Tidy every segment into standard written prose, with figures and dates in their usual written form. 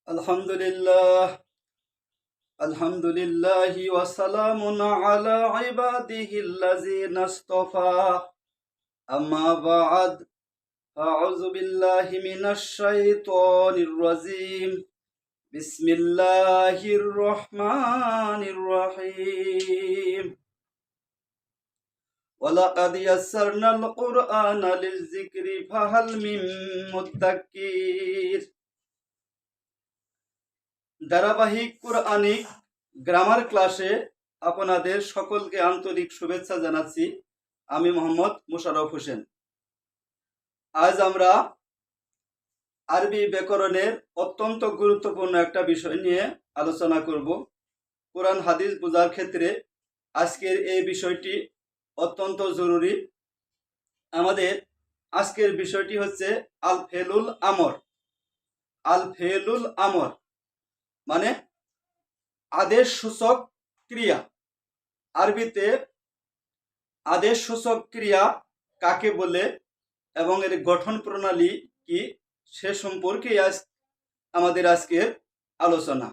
আলহামদুলিল্লাহ আলহামদুলিল্লাহি ওয়া সালামুন আলা ইবাদিহিল্লাযিনা ইসতাফা আম্মা বা'দ আউযু বিল্লাহি মিনাশ শাইতানির রাজীম বিসমিল্লাহির রহমানির রহিম ওয়ালাকাদ ইয়াসসারনাল কুরআনা লিয-যিকরি ফাহাল মিন মুদ্দাক্কির। ধারাবাহিক কোরআনিক গ্রামার ক্লাসে আপনাদের সকলকে আন্তরিক শুভেচ্ছা জানাচ্ছি। আমি মোহাম্মদ মোশাররফ হোসেন। আজ আমরা আরবি ব্যাকরণের অত্যন্ত গুরুত্বপূর্ণ একটা বিষয় নিয়ে আলোচনা করব। কোরআন হাদিস বোঝার ক্ষেত্রে আজকের এই বিষয়টি অত্যন্ত জরুরি। আমাদের আজকের বিষয়টি হচ্ছে আল ফেলুল আমর। আল ফেলুল আমর মানে আদেশ সূচক ক্রিয়া। আরবিতে আদেশ সূচক ক্রিয়া কাকে বলে এবং এর গঠন প্রণালী কি সে সম্পর্কে আমাদের আজকের আলোচনা।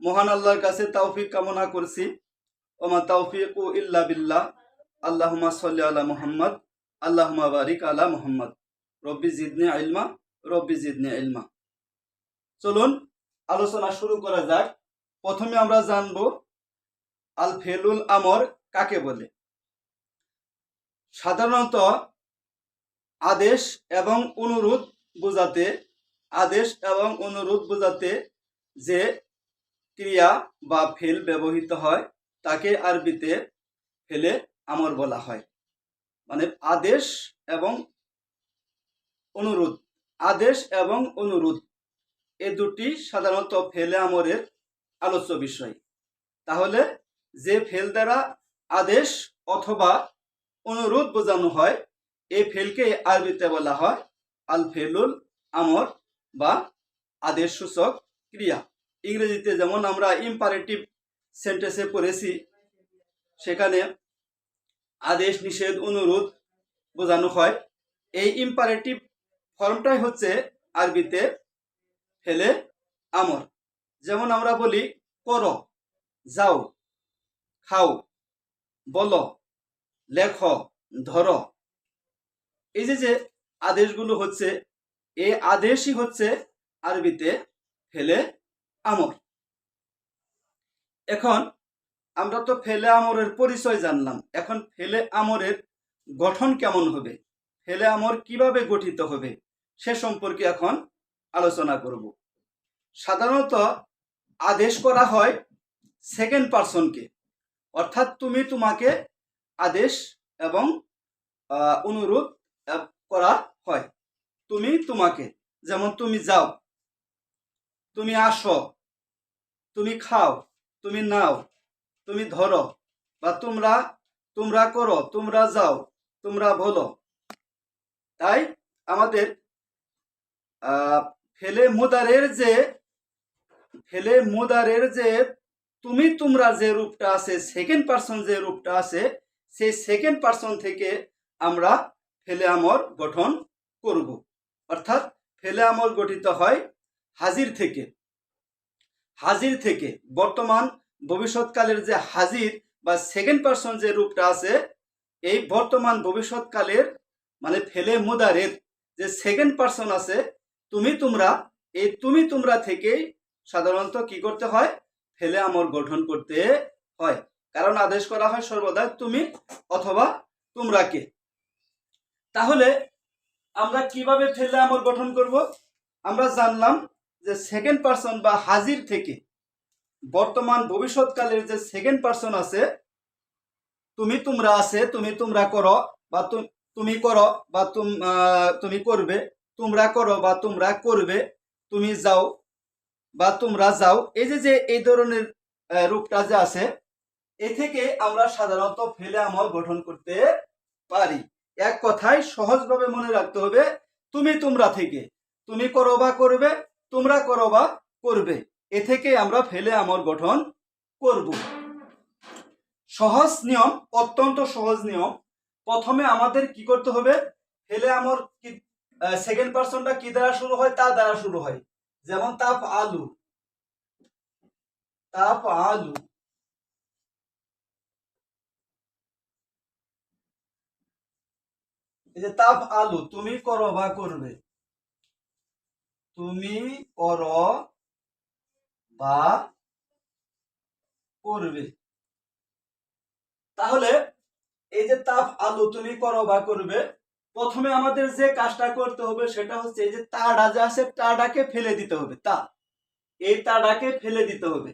মহান আল্লাহর কাছে তৌফিক কামনা করছি। ওমা তাওফিকু ইল্লা বিল্লাহ। আল্লাহুম্মা সাল্লি আলা মুহাম্মদ আল্লাহুম্মা বারিক আলা মুহাম্মদ। রব্বি জিদনি ইলমা রব্বি জিদনি ইলমা। চলুন আলোচনা শুরু করা যাক। প্রথমে আমরা জানব আল ফেলুল আমর কাকে বলে। সাধারণত আদেশ এবং অনুরোধ বোঝাতে যে ক্রিয়া বা ফেল ব্যবহৃত হয় তাকে আরবিতে ফেলে আমর বলা হয়। মানে আদেশ এবং অনুরোধ এ দুটি সাধারণত ফেলে আমরের আলোচ্য বিষয়। তাহলে যে ফেল দ্বারা আদেশ অথবা অনুরোধ বোঝানো হয় এই ফেলকে আরবিতে বলা হয় আল ফেলুল আমর বা আদেশ সূচক ক্রিয়া। ইংরেজিতে যেমন আমরা ইম্পারেটিভ সেন্টেন্সে পড়েছি, সেখানে আদেশ নিষেধ অনুরোধ বোঝানো হয়। এই ইম্পারেটিভ ফর্মটাই হচ্ছে আরবিতে ফেলে আমর। যেমন আমরা বলি করো, যাও, খাও, বলো, লেখো, ধরো। এই যে আদেশগুলো হচ্ছে এই আদেশই হচ্ছে আরবিতে ফেলে আমর। এখন আমরা তো ফেলে আমরের পরিচয় জানলাম। এখন ফেলে আমরের গঠন কেমন হবে, ফেলে আমর কিভাবে গঠিত হবে সে সম্পর্কে এখন আলোচনা করব। সাধারণত আদেশ করা হয় সেকেন্ড পারসনকে, অর্থাৎ তুমি তোমাকে আদেশ এবং অনুরোধ করা হয় তুমি তোমাকে। যেমন তুমি যাও, তুমি আসো, তুমি খাও, তুমি নাও, তুমি ধরো, বা তোমরা করো, তোমরা যাও, তোমরা বলো। তাই আমাদের ফেলে মুদারের যে তুমি তোমরা যে রূপটা আছে, সেকেন্ড পারসন যে রূপটা আছে, সেই সেকেন্ড পারসন থেকে আমরা ফেলে আমর গঠন করব। অর্থাৎ ফেলে আমর গঠিত হয় হাজির থেকে। বর্তমান ভবিষ্যৎকালের যে হাজির বা সেকেন্ড পারসন যে রূপটা আছে, এই বর্তমান ভবিষ্যৎকালের মানে ফেলে মুদারের যে সেকেন্ড পারসন আছে তুমি তোমরা, এই তুমি তোমরা থেকেই সাধারণত কি করতে হয়, ফেলে আমর গঠন করতে হয়। কারণ আদেশ করা হয় সর্বদা তুমি অথবা তোমরাকে। তাহলে আমরা কিভাবে ফেলে আমর গঠন করব? আমরা জানলাম যে সেকেন্ড পারসন বা হাজির থেকে বর্তমান ভবিষ্যৎকালের যে সেকেন্ড পারসন আছে, তুমি তোমরা আছে, তুমি তোমরা করো বা তুমি করো বা তুমি করবে, তোমরা করো বা তোমরা করবে, তুমি যাও বা তোমরা যাও। এই যে এই ধরনের রূপটা যে আছে, এ থেকে আমরা সাধারণত ফেলে আমর গঠন করতে পারি। এক কথায় সহজভাবে মনে রাখতে হবে, তুমি তোমরা থেকে তুমি করো বা করবে, তোমরা করো বা করবে, এ থেকে আমরা ফেলে আমর গঠন করব। সহজ নিয়ম, অত্যন্ত সহজ নিয়ম। প্রথমে আমাদের কি করতে হবে, ফেলে আমর কি সেকেন্ড পারসনটা কি দ্বারা শুরু হয়, তা দ্বারা শুরু হয়। যেমন তাপ আলু, তাপ আলু। এই যে তাপ আলু, তুমি করো বা করবে, তুমি করো বা করবে। তাহলে এই যে তাপ আলু, তুমি করো বা করবে, প্রথমে আমাদের যে কাজটা করতে হবে সেটা হচ্ছে এই যে তাড়া যে আছে তাড়াকে ফেলে দিতে হবে। এই তাড়াকে ফেলে দিতে হবে,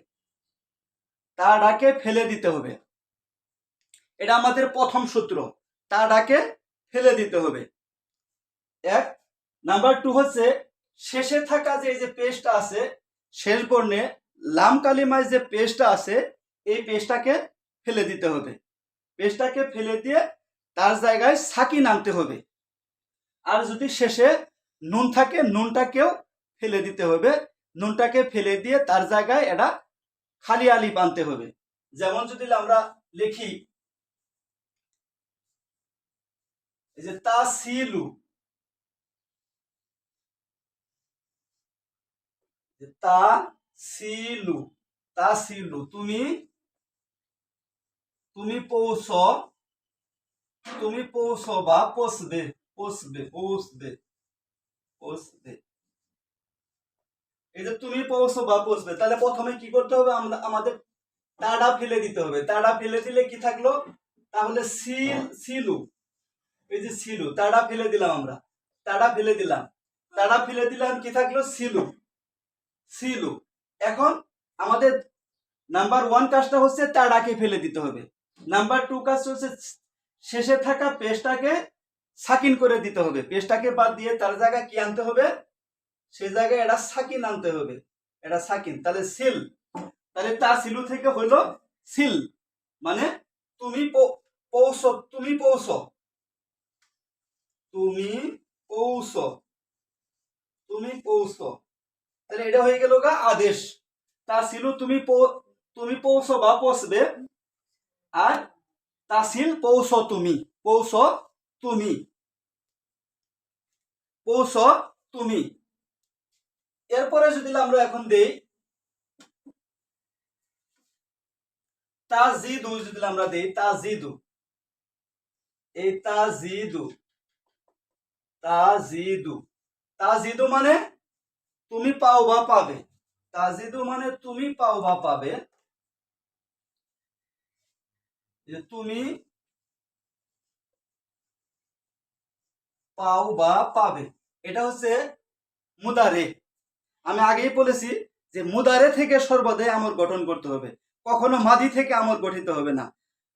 তাড়াকে ফেলে দিতে হবে। এটা আমাদের প্রথম সূত্র, তাড়াকে ফেলে দিতে হবে। এক নাম্বার 2 হচ্ছে শেষে থাকা যে এই যে পেজটা আছে, শেষ বর্ণে লাম কালিমায় যে পেজটা আছে, এই পেজটাকে ফেলে দিতে হবে। পেজটাকে ফেলে দিয়ে তার জায়গায় সাকিন আনতে হবে। আর যদি শেষে নুন থাকে, নুনটাকেও ফেলে দিতে হবে। নুনটাকে ফেলে দিয়ে তার জায়গায় এটা খালি আলিফ আনতে হবে। যেমন যদি আমরা লিখি এই যে তাসিলু, তাসিলু, তাসিলু, তুমি তুমি পৌঁছো, তুমি পৌঁছো বা পৌঁছবে, পৌঁছবে, পৌঁছবে, পৌঁছবে। এই যে তুমি পৌঁছো বা পৌঁছবে, তাহলে প্রথমে কি করতে হবে, আমরা আমাদের তাড়া ফেলে দিতে হবে। তাড়া ফেলে দিলে কি থাকলো, তাহলে সিলু, এই যে সিলু, তাড়া ফেলে দিলাম আমরা, তাড়া ফেলে দিলাম, তাড়া ফেলে দিলাম, কি থাকলো, সিলু, সিলু। এখন আমাদের নাম্বার 1 কাজটা হচ্ছে তাড়াকে ফেলে দিতে হবে। নাম্বার 2 কাজ হচ্ছে শেষে থাকা পেজটাকে সাকিন করে দিতে হবে। পেজটাকে বাদ দিয়ে তার জায়গায় কি আনতে হবে, সেই জায়গায় এটা সাকিন আনতে হবে, এটা সাকিন। তাহলে সিল, তাহলে তা সিলু থেকে হইলো সিল, মানে তুমি পৌঁছো, তুমি পৌঁছো, তুমি পৌঁছো, তুমি পৌঁছো। তাহলে এটা হয়ে গেল গা আদেশ। তা সিলু, তুমি পৌঁছো বা পৌঁছবে। আর তাসিল পৌঁছো তুমি, পৌঁছো তুমি, পৌঁছো তুমি। এরপরে যদি আমরা এখন দেই তাজিদু, যদি আমরা দেই তাজিদু, এই তাজিদু, তাজিদু, তাজিদু মানে তুমি পাও বা পাবে, তাজিদু মানে তুমি পাও বা পাবে, যে তুমি পাও বা পাবে। এটা হচ্ছে মুদারে। আমি আগেই বলেছি যে মুদারে থেকে সর্বদাই আমর গঠন করতে হবে, কখনো মাদি থেকে আমর গঠিত হবে না।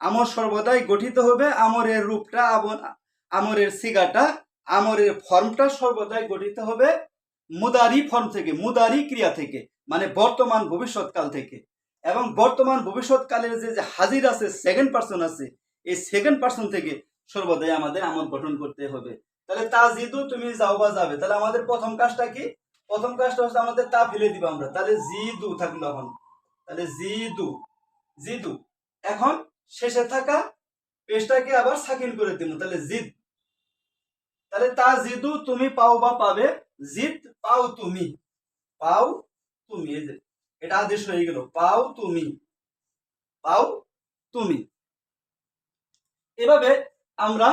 আমর সর্বদাই গঠিত হবে, আমরের রূপটা, আমরের সিগাটা, আমরের ফর্মটা সর্বদাই গঠিত হবে মুদারি ফর্ম থেকে, মুদারি ক্রিয়া থেকে, মানে বর্তমান ভবিষ্যৎকাল থেকে। এবং বর্তমান ভবিষ্যৎকালের যে হাজির আছে, সেকেন্ড পার্সন আছে, এই সেকেন্ড পার্সন থেকে সর্বদাই আমাদের আমল গঠন করতে হবে। তাহলে তাজিদু, তুমি যাও বা যাবে, তাহলে আমাদের প্রথম কাজটা কি, প্রথম কাজটা হচ্ছে আমাদের তা ফেলে দিব আমরা, তাহলে জিদু থাকলো এখন, তাহলে জিদু, জিদু। এখন শেষে থাকা পেজটাকে আবার সাকিন করে দিব, তাহলে জিদ। তাহলে তা জিদু, তুমি পাও বা পাবে, জিদ পাও তুমি, পাও তুমি, এই যে এটা আদেশ হয়ে গেল, পাও তুমি, পাও তুমি। এভাবে আমরা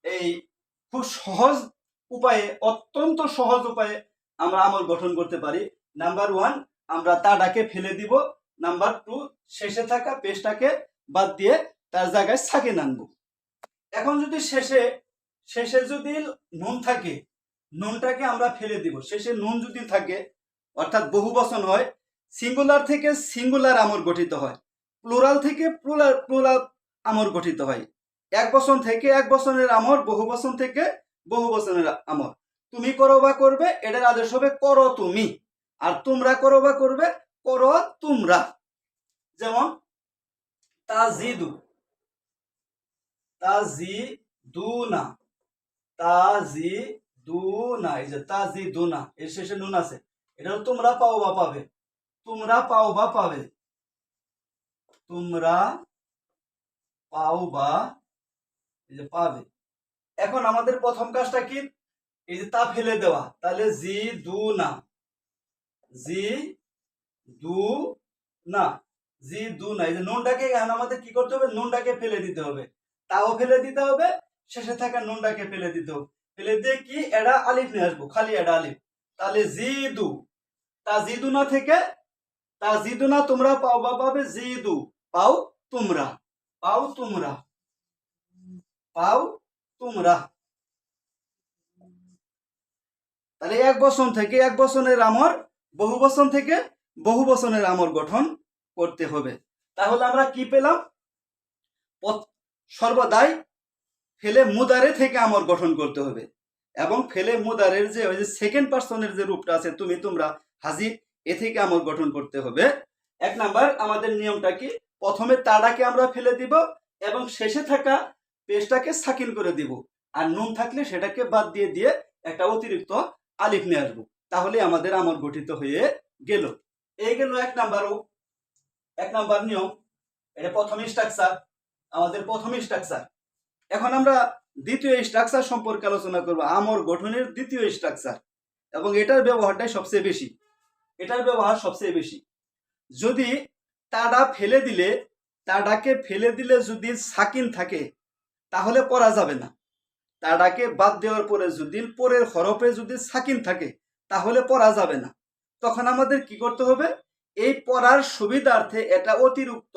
এই খুব সহজ উপায়ে, অত্যন্ত সহজ উপায়ে আমরা আমল গঠন করতে পারি। নাম্বার 1, আমরা তাড়াকে ফেলে দিব। নাম্বার 2, শেষে থাকা পেজটাকে বাদ দিয়ে তার জায়গায় সাকিন আনবো। এখন যদি শেষে শেষে যদি নুন থাকে, নুনটাকে আমরা ফেলে দিব। শেষে নুন যদি থাকে, অর্থাৎ বহু বচন হয়, সিঙ্গুলার থেকে সিঙ্গুলার আমর গঠিত হয়, প্লুরাল থেকে প্লুরাল প্লুরাল আমর গঠিত হয়, এক বচন থেকে এক বচনের আমর, বহু বচন থেকে বহু বচনের আমর। তুমি করো বা করবে, এটার আদেশ হবে করো তুমি। আর তোমরা করো বা করবে, করো তোমরা। যেমন তাজিদু, তাজিদুনা, তাজিদুনা, এই যে তাজিদুনা, এর শেষে নুন আছে, এটা তোমরা পাও বা পাবে, তোমরা পাও বা পাবে, তোমরা পাও বা এই যে পাবে। এখন আমাদের প্রথম কাজটা কি, এই যে তা ফেলে দেওয়া, তাহলে জিদুনা, জি দু না, জি দু না, এই যে নুনটাকে এখন আমাদের কি করতে হবে, নুনটাকে ফেলে দিতে হবে, তাও ফেলে দিতে হবে, শেষে থাকা নুনটাকে ফেলে দিতে হবে, ফেলে দিয়ে কি এডা আলিফ নিয়ে আসবো, খালি এডা আলিফ, তাহলে জি দু, তা জিদু না থেকে তা জিদু না তোমরা পাও বা পাবে জিদু, পাও তোমরা, পাও তোমরা, পাও তোমরা। তাহলে এক বচন থেকে এক বচনের আমর, বহু বচন থেকে বহু বচনের আমর গঠন করতে হবে। তাহলে আমরা কি পেলাম, সর্বদাই ফেলে মুদারে থেকে আমর গঠন করতে হবে, এবং ফেলে মুদারের যে ওই যে সেকেন্ড পার্সনের যে রূপটা আছে তুমি তোমরা হাজির, এ থেকে আমর গঠন করতে হবে। এক নাম্বার আমাদের নিয়মটা কি, প্রথমে তাড়াকে আমরা ফেলে দিব এবং শেষে থাকা পেশটাকে সাকিন করে দিব, আর নুন থাকলে সেটাকে বাদ দিয়ে দিয়ে একটা অতিরিক্ত আলিফ নিয়ে আসবো, তাহলে আমাদের আমর গঠিত হয়ে গেল। এই গেল এক নাম্বার নিয়ম, এটা প্রথম স্ট্রাকচার, আমাদের প্রথম স্ট্রাকচার। এখন আমরা দ্বিতীয় স্ট্রাকচার সম্পর্কে আলোচনা করব, আমর গঠনের দ্বিতীয় স্ট্রাকচার, এবং এটার ব্যবহারটাই সবচেয়ে বেশি, এটার ব্যবহার সবচেয়ে বেশি। যদি তাড়াকে ফেলে দিলে যদি সাকিন থাকে তাহলে পড়া যাবে না, তাড়াকে বাদ দেওয়ার পরে যদি পরের হরফে যদি সাকিন থাকে তাহলে পড়া যাবে না, তখন আমাদের কি করতে হবে, এই পড়ার সুবিধার্থে এটা অতিরিক্ত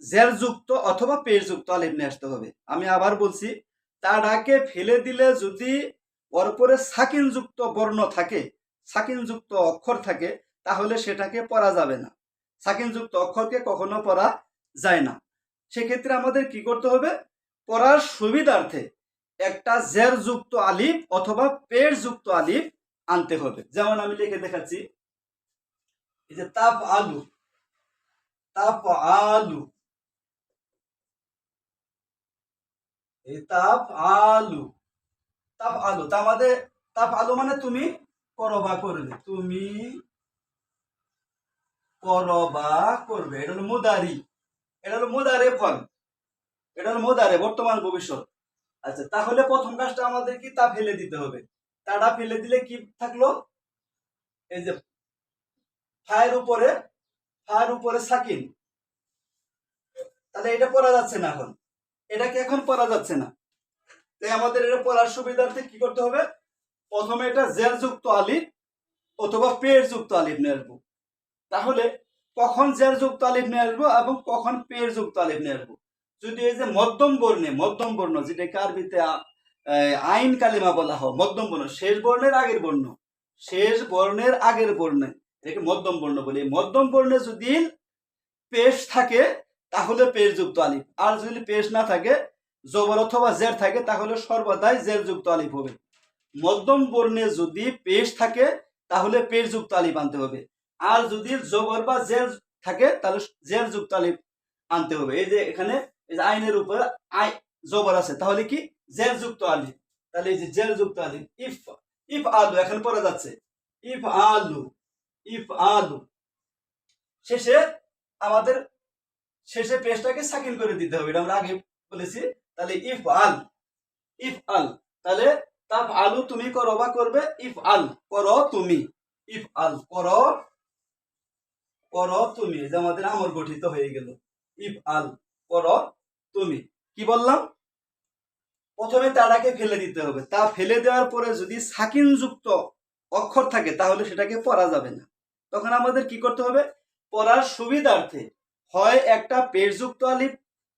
জেরযুক্ত অথবা পেশযুক্ত আলিফ নিয়ে আসতে হবে। আমি আবার বলছি, তাড়াকে ফেলে দিলে যদি ওর উপরে সাকিনযুক্ত বর্ণ থাকে, সাকিনযুক্ত অক্ষর থাকে, তাহলে সেটাকে পড়া যাবে না, সাকিনযুক্ত অক্ষরকে কখনো পড়া যায় না। সেক্ষেত্রে আমাদের কি করতে হবে, পড়ার সুবিধার্থে একটা জেরযুক্ত আলিফ অথবা পেশযুক্ত আলিফ আনতে হবে। যেমন আমি লিখে দেখাচ্ছি, এই যে তাপ আলু, তাপ আলু, এই তাপ আলু, তাপ আলু, তা আমাদের তাপ আলু মানে তুমি করো বা করবে, তুমি করো বা করবে, এটা হলো মুদারি, এটা হলো মুদারে ফল, এটা হলো মুদারে বর্তমান ভবিষ্যৎ। আচ্ছা, তাহলে প্রথম কাজটা আমাদের কি, তা ফেলে দিতে হবে, তাটা ফেলে দিলে কি থাকলো, এই যে ফায়ের উপরে সাকিন, তাহলে এটা পড়া যাচ্ছে না, এখন এটাকে এখন পড়া যাচ্ছে না, তাই আমাদের এটা পড়ার সুবিধার্থে কি করতে হবে, প্রথমে এটা জের যুক্ত আলিফ অথবা পের যুক্ত আলিফ নিয়ে আসবো। তাহলে কখন জের যুক্ত আলিফ নিয়ে আসবো এবং কখন পের যুক্ত আলিফ নিয়ে আসবো, যদি এই যে মধ্যম বর্ণ যেটাকে আরবিতে আইন কালিমা বলা হয়, মধ্যম বর্ণ, শেষ বর্ণের আগের বর্ণে এটাকে মধ্যম বর্ণ বলি, মধ্যম বর্ণে যদি পেশ থাকে তাহলে পেশ যুক্ত আলিফ, আর যদি পেশ না থাকে, জবর অথবা জের থাকে, তাহলে সর্বদাই জের যুক্ত আলিফ হবে। মধ্যম বর্ণে যদি পেশ থাকে তাহলে পেশ যুক্ত আলিফ আনতে হবে, আর যদি জবর বা জের থাকে তাহলে জের যুক্ত আলিফ আনতে হবে। এই যে এখানে এই যে আইনের উপর আই জবর আছে, তাহলে কি জের যুক্ত আলিফ, তাহলে এই যে জের যুক্ত আলিফ, ইফ আলু, এখন পড়া যাচ্ছে ইফ আলু, ইফ আলু, শেষে আমাদের পেশটাকে সাকিন করে দিতে হবে, এটা আমরা আগে বলেছি। তাহলে ইফ আল, তাহলে তাফ আলু তুমি করো বা করবে, ইফ আল করো তুমি, ইফ আল করো, করো তুমি, যে আমাদের আমর গঠিত হয়ে গেল, ইফ আল করো তুমি। কি বললাম, প্রথমে তাটাকে ফেলে দিতে হবে, তা ফেলে দেওয়ার পরে যদি সাকিন যুক্ত অক্ষর থাকে তাহলে সেটাকে পড়া যাবে না, তখন আমাদের কি করতে হবে, পড়ার সুবিধার্থে হয় একটা পেশযুক্ত আলিফ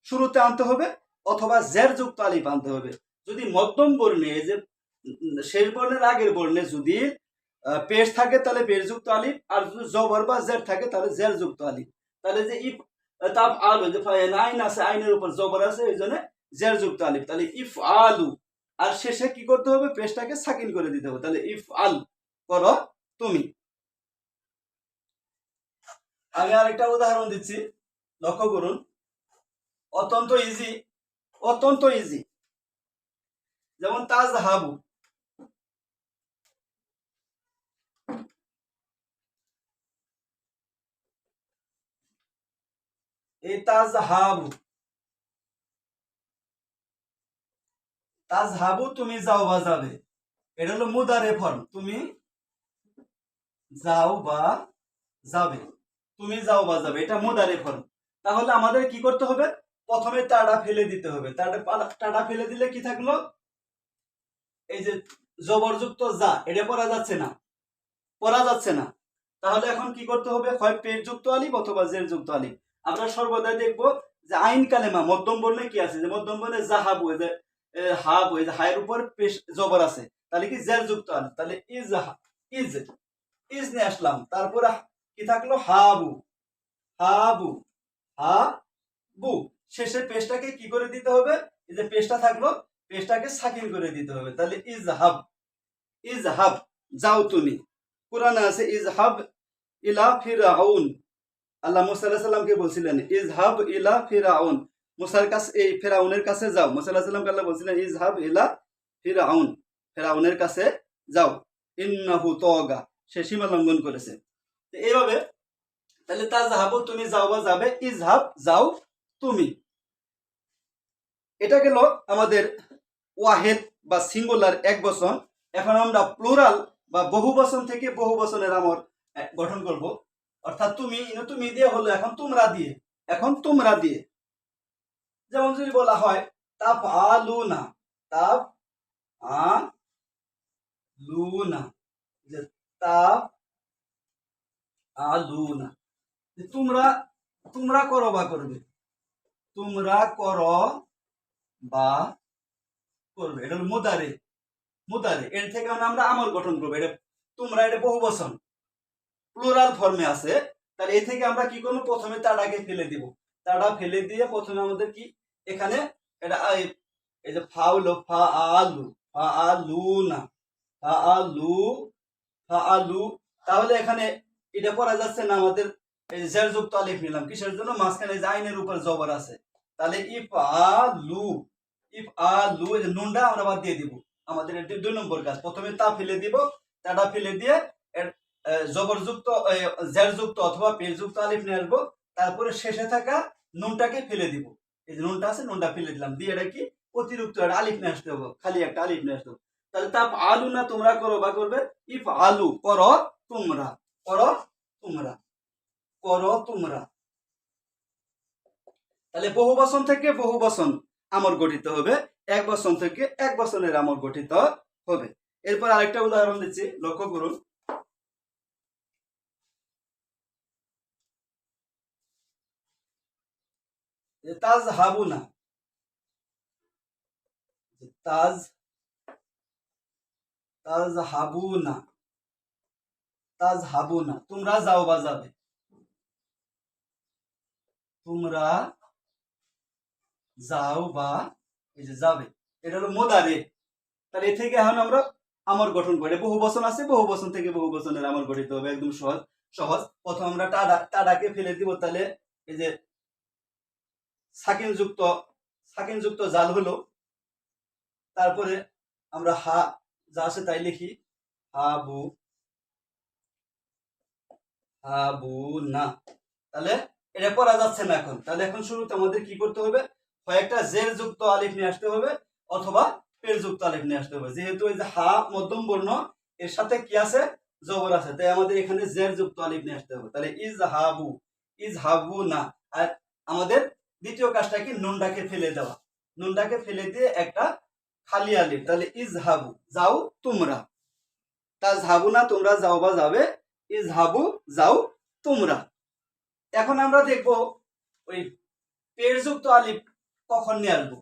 শুরুতে আনতে হবে অথবা জের যুক্ত আলিফ আনতে হবে। যদি মধ্যম বর্ণে, যে শেষ বর্ণের আগের বর্ণে যদি পেশ থাকে তাহলে পেশযুক্ত আলিফ, আর যদি জবর বা জের থাকে তাহলে জের যুক্ত আলিফ। তাহলে যে ইফ তাপ আলু, যে আইন আছে, আইনের উপর জবর আছে, এই জন্য জের যুক্ত আলিফ, তাহলে ইফ আলু, আর শেষে কি করতে হবে, পেশটাকে সাকিন করে দিতে হবে, তাহলে ইফ আল করো তুমি। আমি আরেকটা উদাহরণ দিচ্ছি, লক্ষ্য করুন, অত্যন্ত ইজি, অত্যন্ত ইজি। যেমন তাজহাবু, এই তাজহাবু, তাজহাবু তুমি যাও বা যাবে, এটা হলো মুদারে ফর্ম, তুমি যাও বা যাবে, তুমি যাও বা যাবে, এটা মুদারে ফর্ম। তাহলে আমাদের কি করতে হবে, প্রথমে তাড়া ফেলে দিতে হবে। তাড়া ফেলে দিলে কি থাকলো, এই যে জবরযুক্ত যা, এটা পড়া যাচ্ছে না, পড়া যাচ্ছে না। তাহলে এখন কি করতে হবে, হয় পেট যুক্ত আলিফ অথবা জের যুক্ত আলিফ। আমরা সর্বদাই দেখবো যে আইন কালেমা মধ্যম বর্ণে কি আছে, যে মধ্যম বর্ণে জাহাবু, এই যে হাবু, এই যে হায়ের উপর পেশ জবর আছে, তাহলে কি জের যুক্ত আলিফ, তাহলে ইজ, ইজ, ইজ নিয়ে আসলাম। তারপরে কি থাকলো, হাবু, হাবু, হাবু, শেষে পেশটাকে কি করে দিতে হবে, এই যে পেশটা থাকলো, পেশটাকে সাকিন করে দিতে হবে। তাহলে ইজহাব, ইজহাব, যাও তুমি। কোরআনে আছে ইজহাব ইলা ফিরাউন, আল্লাহ মুসা আলাইহিস সালামকে বলছিলেন ইজহাব ইলা ফিরাউন, মুসার কাছে, এই ফিরাউনের কাছে যাও। মুসা আলাইহিস সালামকে আল্লাহ বলছিলেন ইজহাব ইলা ফিরাউন, ফিরাউনের কাছে যাও, ইন্নাহু তাগা, সে সীমা লঙ্ঘন করেছে। এইভাবে তাহলে তাজহাবু, তুমি যাও বা যাবে, ইজহাব, যাও তুমি। এটা গেল আমাদের ওয়াহেদ বা সিঙ্গুলার এক বচন। এখন আমরা প্লুরাল বা বহু বচন থেকে বহু বচনের আমর গঠন করব। অর্থাৎ তুমি, তুমি দিয়ে হলো এখন তোমরা দিয়ে, এখন তোমরা দিয়ে। যেমন যদি বলা হয় তাপ আলুনা, তাপ আলুনা, যে তাপ আলুনা, তোমরা, তোমরা করো বা করবে, তোমরা করো বা করবে, এটা হলো মুদারে, মুদারে। এর থেকে আমরা আমল গঠন করবো। এটা তোমরা, এটা বহু বচন, প্লুরাল ফর্মে আছে। তাহলে এ থেকে আমরা কি করবো, প্রথমে তাড়াকে ফেলে দিব। তাড়া ফেলে দিয়ে প্রথমে আমাদের কি এখানে এটা এই যে ফা হলো ফা আলু, ফা আলু না, ফা আলু, ফা আলু। তাহলে এখানে এটা পড়া যাচ্ছে না আমাদের, এই জের যুক্ত আলিফ নিলাম কিসের জন্য, মাঝখানে যে আইনের উপর জবর আছে। তাহলে ইফ আলু, ইফ আলু, এই যে নুনটা আমরা বাদ দিয়ে দিব। আমাদের এটি 2 নম্বর কাজ। প্রথমে তা ফেলে দিব, তাটা ফেলে দিয়ে জবরযুক্ত, জের যুক্ত অথবা পেশ যুক্ত আলিফ নিয়ে আসবো। তারপরে শেষে থাকা নুনটাকে ফেলে দিব। এই যে নুনটা আছে, নুনটা ফেলে দিলাম, দিয়ে এটা কি অতিরিক্ত একটা আলিফ নিয়ে আসতে হবে, খালি একটা আলিফ নিয়ে আসতে হবে। তাহলে তাপ আলু না, তোমরা করো বা করবে, ইফ আলু, করো তোমরা, করো তোমরা, করো তোমরা। তাহলে বহু বচন থেকে বহু বচন আমর গঠিত হবে, এক বচন থেকে এক বচনের আমর গঠিত হবে। এরপর আরেকটা উদাহরণ দিচ্ছি, লক্ষ্য করুন। তাজ হাবু না, তাজ, তাজ হাবু না, তাজ হাবু না, তোমরা যাও বা যাবে, তোমরা যাও বা এই যে যাবে, এটা হলো মুদারে। তাহলে এ থেকে এখন আমরা আমর গঠন করি। বহু বচন আছে, বহু বচন থেকে বহু বচনের আমর গঠিত হবে, একদম সহজ, সহজ। প্রথম আমরা তাডাকে ফেলে দিব। তাহলে এই যে সাকিন যুক্ত, সাকিন যুক্ত জাল হলো। তারপরে আমরা হা যা আছে তাই লিখি, হাবু, হাবু না। তাহলে এটা পড়া যাচ্ছে না এখন। তাহলে এখন শুরুতে আমাদের কি করতে হবে, হয় একটা জের যুক্ত আলিফ নিয়ে আসতে হবে অথবা পের যুক্ত আলিফ নিয়ে আসতে হবে। যেহেতু এই যে হা মধ্যম বর্ণ, এর সাথে কি আছে, জবর আছে, তাই আমাদের এখানে জের যুক্ত আলিফ নিয়ে আসতে হবে। তাহলে ইজ হাবু, ইজ হাবু না। আর আমাদের দ্বিতীয় কাজটা কি, নুনটাকে ফেলে দেওয়া, নুনটাকে ফেলে দিয়ে একটা খালি আলিফ। তাহলে ইজ হাবু, যাও তোমরা, তাজ হাবু না, তোমরা যাও বা যাবে, ইজ হাবু, যাও তোমরা। এখন আমরা দেখবো ওই পেরযুক্ত আলিফ কখন নিয়ে আসবো,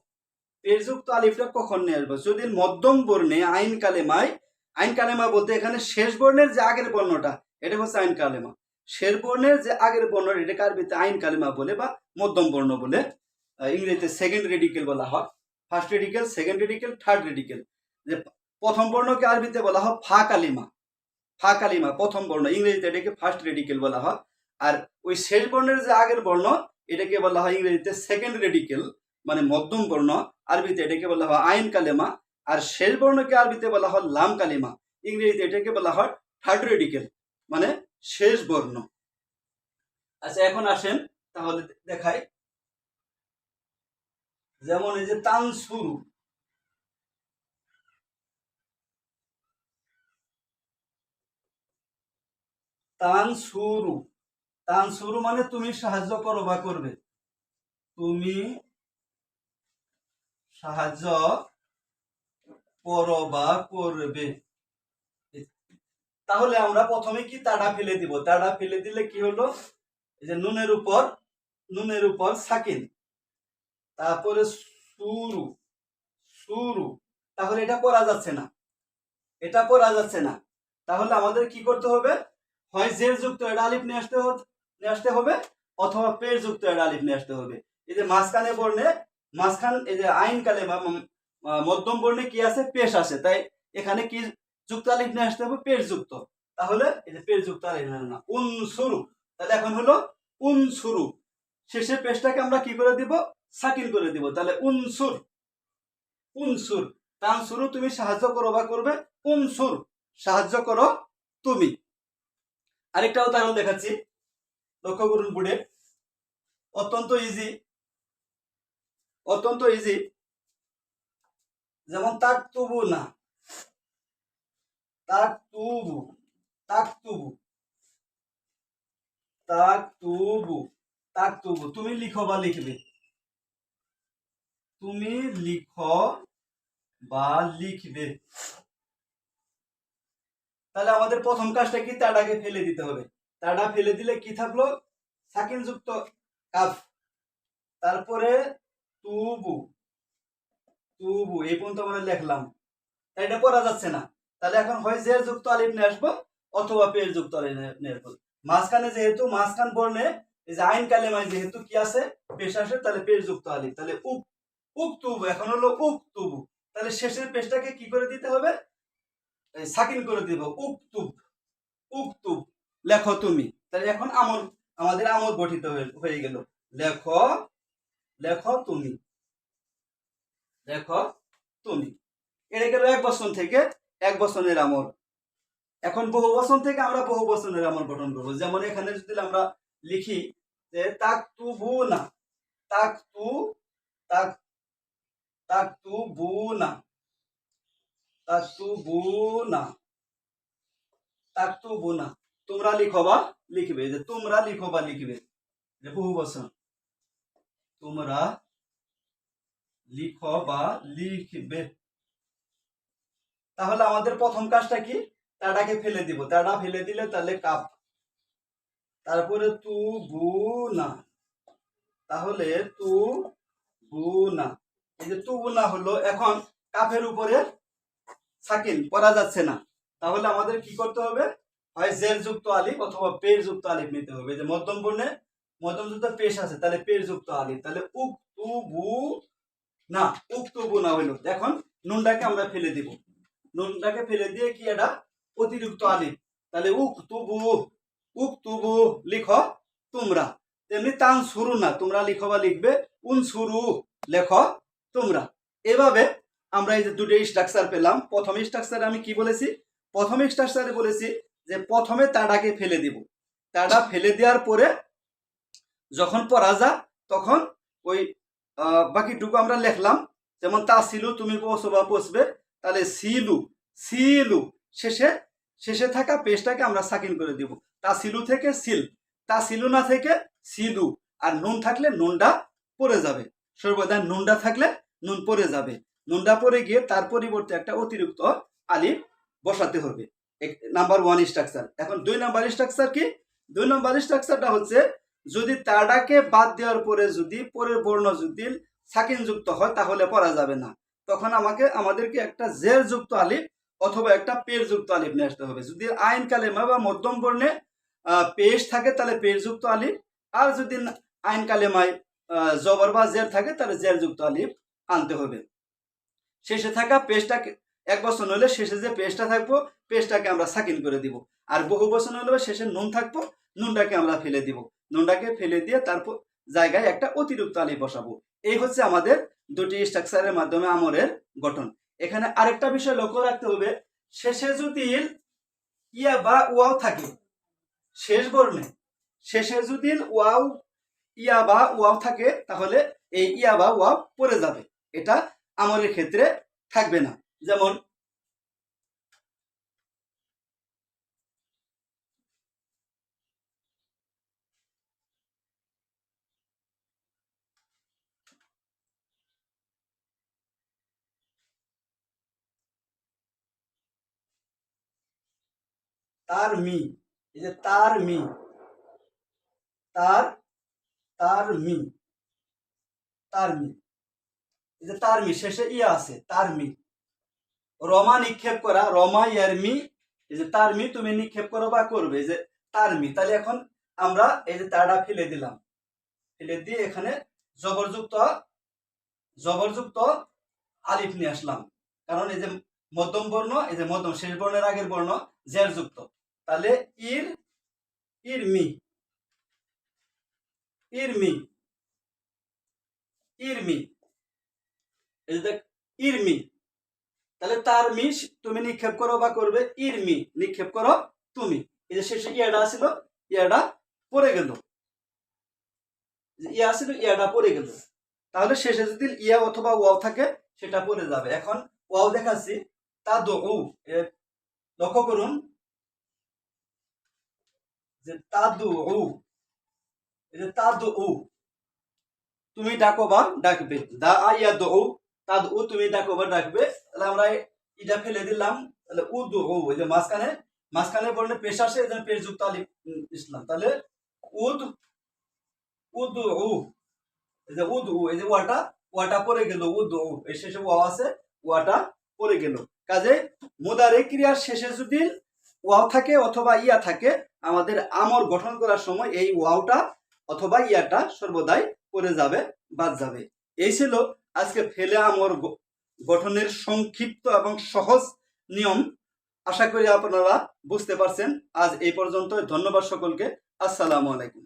পেরযুক্ত আলিফটা কখন নিয়ে আসবো, যদি মধ্যম বর্ণে আইন কালেমায়, আইন কালেমা বলতে এখানে শেষ বর্ণের যে আগের বর্ণটা, এটা হচ্ছে আইন কালেমা। শেষ বর্ণের যে আগের বর্ণ, এটাকে আরবিতে আইন কালেমা বলে বা মধ্যম বর্ণ বলে। ইংরেজিতে সেকেন্ড রেডিকেল বলা হয়, first radical, second radical, third radical. যে প্রথম বর্ণকে আরবিতে বলা হয় ফা কালিমা, ফা কালিমা প্রথম বর্ণ, ইংরেজিতে এটাকে ফার্স্ট রেডিকেল বলা হয়। আর ওই শেষ বর্ণের যে আগের বর্ণ, এটাকে বলা হয় ইংরেজিতে সেকেন্ড রেডিকেল, মানে মধ্যম বর্ণ। আরবিতে এটাকে বলা হয় আইন কালেমা। আর শেষ বর্ণকে আরবিতে বলা হয় লাম কালিমা, ইংরেজিতে এটাকে বলা হয় থার্ড রেডিকেল, মানে শেষ বর্ণ। আচ্ছা এখন আসেন তাহলে দেখাই। যেমন এই যে তানসুরু, তানসুরু, তানসুরু মানে তুমি সাহায্য করো বা করবে, তুমি সাহায্য করো বা করবে। তাহলে আমরা প্রথমে কি তাড়া ফেলে দিব, তাড়া ফেলে দিলে কি হলো, এই যে নুনের উপর সাকিন, তারপরে সুরু, সুরু, তাহলে এটা পড়া যাচ্ছে না, এটা পড়া যাচ্ছে না। তাহলে আমাদের কি করতে হবে, হয় জের যুক্ত এটা আলিফ নিয়ে আসতে হবে, অথবা পের যুক্ত এটা আলিফ নিয়ে আসতে হবে। এই যে মাঝখানে বর্ণে, মাঝখান এই যে আইন কালে মধ্যম বর্ণে কি আছে, পেশ আছে, তাই এখানে কি যুক্ত আলিফ নিয়ে আসতে হবে, পেশ যুক্ত। তাহলে এই যে পেশ যুক্ত আলিফ না, উনসুরু, তাহলে এখন হলো উনসুরু, শেষের পেশটাকে আমরা কি করে দিব, সাকিন করে দিব, তাহলে উনসুর, উনসুর, তানসুরু তুমি সাহায্য করো বা করবে, উনসুর সাহায্য করো তুমি। আরেকটা উদাহরণ দেখাচ্ছি, লক্ষ্য করুন বোর্ডে, অত্যন্ত ইজি, অত্যন্ত ইজি, যেমন তাকতুবু না, তাকতুবু, তাকতুবু, তাকতুবু, তাকতুবু, তুমি লিখো বা লিখবে, তুমি লিখো বা লিখবে। তাহলে আমাদের প্রথম কাজটা কি, তাড়াকে ফেলে দিতে হবে, তাড়া ফেলে দিলে কি থাকলো, সাকিন যুক্ত কাফ, তারপরে তুবু, তুবু এই পর্যন্ত আমরা লিখলাম, তাই এটা পড়া যাচ্ছে না। তাহলে এখন হয় জের যুক্ত আলিফ নিয়ে আসবো, অথবা পের যুক্ত আলিফ নিয়ে আসবো। মাঝখানে যেহেতু মাঝখান বর্ণে এই যে আইন কালেমায় যেহেতু কি আছে, পেশ আসে, তাহলে পেশ যুক্ত আলিফ, তাহলে উকতুবু, এখন হলো উকতুবু, তাহলে শেষের পেশটাকে কি করে দিতে হবে, সাকিন করে দিব, উকতুব, উকতুব, লেখো তুমি। তাহলে এখন আমাদের আমল গঠিত হয়ে গেল, লেখো, লেখো তুমি, লেখো তুমি। এটা গেল এক বচন থেকে এক বচনের আমল। এখন বহু বচন থেকে আমরা বহু বচনের আমল গঠন করবো, যেমন এখানে যদি আমরা লিখি যে তাকতুবুনা, তাকতু, তাক, তাকতুবুনা, তাকতুবুনা, তাকতুবুনা, তোমরা লিখো বা লিখবে, যে তোমরা লিখো বা লিখবে, যে বহু বচন, তোমরা লিখো বা লিখবে। তাহলে আমাদের প্রথম কাজটা কি, তাড়াকে ফেলে দিব, তাড়া ফেলে দিলে তাহলে কাপ, তারপরে তু বু না, তাহলে তু বু না, এই যে তু বু না হলো, এখন কাফের উপরে সাকিন পড়া যাচ্ছে না, তাহলে আমাদের কি করতে হবে, হয় জের যুক্ত আলিফ অথবা পের যুক্ত আলিফ নিতে হবে। যে মধ্যম বর্ণে মধ্যম যুক্ত পেশ আছে, তাহলে পের যুক্ত আলিফ, তাহলে উক তু বু না, উক তু বু না হইলো। এখন নুনটাকে আমরা ফেলে দিব, নুনটাকে ফেলে দিয়ে কি এটা অতিরিক্ত আলিফ, তাহলে উকতুবু, উকতুবু লিখো তোমরা। তেমনি তানসুরু না, তোমরা লিখো বা লিখবে, উনসুরু লেখো তোমরা। এভাবে আমরা এই যে দুটো স্ট্রাকচার পেলাম। প্রথম স্ট্রাকচারে আমি কি বলেছি, প্রথম স্ট্রাকচারে বলেছি যে প্রথমে তাড়াকে ফেলে দিব, তাড়া ফেলে দেওয়ার পরে যখন পড়া যা তখন ওই বাকিটুকু আমরা লিখলাম, যেমন তা সিলু তুমি পৌঁছো বা পৌঁছবে, তাহলে সিলু, সিলু, শেষে শেষে থাকা পেশটাকে আমরা সাকিন করে দিব, তা সিলু থেকে সিল, তা সিলু না থেকে সিলু, আর নুন থাকলে নুনটা পড়ে যাবে, সর্বদা নুনটা থাকলে নুন পড়ে যাবে, নুনটা পড়ে গিয়ে তার পরিবর্তে একটা অতিরিক্ত আলিফ বসাতে হবে। Number one structure. এখন দুই নাম্বার স্ট্রাকচার কি, দুই নাম্বার স্ট্রাকচারটা হচ্ছে যদি তাড়াকে বাদ দেওয়ার পরে যদি পরের বর্ণ যদি সাকিন যুক্ত হয় তাহলে পড়া যাবে না, তখন আমাদেরকে একটা জের যুক্ত আলিফ অথবা একটা পের যুক্ত আলিফ নিয়ে আসতে হবে। যদি আইন কালেমা বা মধ্যম বর্ণে পেশ থাকে তাহলে পেশ যুক্ত আলিফ, আর যদি আইন কালেমায় জবর বা জের থাকে তাহলে জের যুক্ত আলিফ আনতে হবে। শেষে থাকা পেশটাকে এক বচন হলে শেষে যে পেশটা থাকবো পেশটাকে আমরা সাকিন করে দিব, আর বহু বচন হলে শেষে নুন থাকবো, নুনটাকে আমরা ফেলে দিব, নুনটাকে ফেলে দিয়ে তারপর জায়গায় একটা অতিরিক্ত আলিফ বসাবো। এই হচ্ছে আমাদের দুটি স্ট্রাকচারের মাধ্যমে আমরের গঠন। এখানে আরেকটা বিষয় লক্ষ্য রাখতে হবে, শেষে যদি ইয়া বা ওয়াও থাকে, শেষ বর্ণে শেষে যদি ওয়াও ইয়া বা ওয়াও থাকে তাহলে এই ইয়া বা ওয়াও পড়ে যাবে, এটা আমরের ক্ষেত্রে থাকবে না। যেমন তার মি, এই যে তার মি, তার তার মি, তার মি, এই যে তার মি শেষে ইয়া আছে, তার মি। রমা নিক্ষেপ করা, রমা ইয়ার মি, এই যে তার মি তুমি নিক্ষেপ করো বা করবে, এই যে তার মি। তাহলে এখন আমরা এই যে তারটা ফেলে দিলাম, ফেলে দিয়ে এখানে জবরযুক্ত জবরযুক্ত আলিফ নিয়ে আসলাম, কারণ এই যে মধ্যম বর্ণ, এই যে মধ্যম শেষ বর্ণের আগের বর্ণ জের যুক্ত। তাহলে ইর, ইর মি, ইর মি, ইর মি, এই যে দেখ ইর মি। তাহলে তার মি তুমি নিক্ষেপ করো বা করবে, ইর মি নিক্ষেপ করো তুমি। এই যে শেষে ইয়াটা ছিল, ইয়াটা পড়ে গেল, ইয়া ছিল ইয়াটা পড়ে গেল। তাহলে শেষে যদি ইয়া অথবা ওয়াও থাকে সেটা পড়ে যাবে। এখন ওয়াও দেখাচ্ছি, তা দো, লক্ষ্য করুন যে তা দু, এই যে তা দু, তুমি ডাকো বা ডাকবে, দা আইয়া দো, তা দু তুমি ডাকো বা ডাকবে। তাহলে আমরা এটা ফেলে দিলাম, তাহলে উ দু, এই যে মাঝখানে, মাঝখানে বর্ণে পেশ আসে, এই জন্য পেশ যুক্ত আলিফ ইসলাম। তাহলে উদ, উদ এই যে উদ, এই যে ওয়াটা, ওয়াটা পড়ে গেল, উদ এই শেষে ওয়া আছে, ওয়াটা পড়ে গেল। কাজে মুদারে ক্রিয়ার শেষে যদি ওয়াও থাকে অথবা ইয়া থাকে, আমাদের আমর গঠন করার সময় এই ওয়াওটা অথবা ইয়াটা সর্বদাই পড়ে যাবে, বাদ যাবে। এই ছিল আজকে ফেলে আমর গঠনের সংক্ষিপ্ত এবং সহজ নিয়ম। আশা করি আপনারা বুঝতে পারছেন। আজ এই পর্যন্ত, ধন্যবাদ সকলকে। আসসালামু আলাইকুম।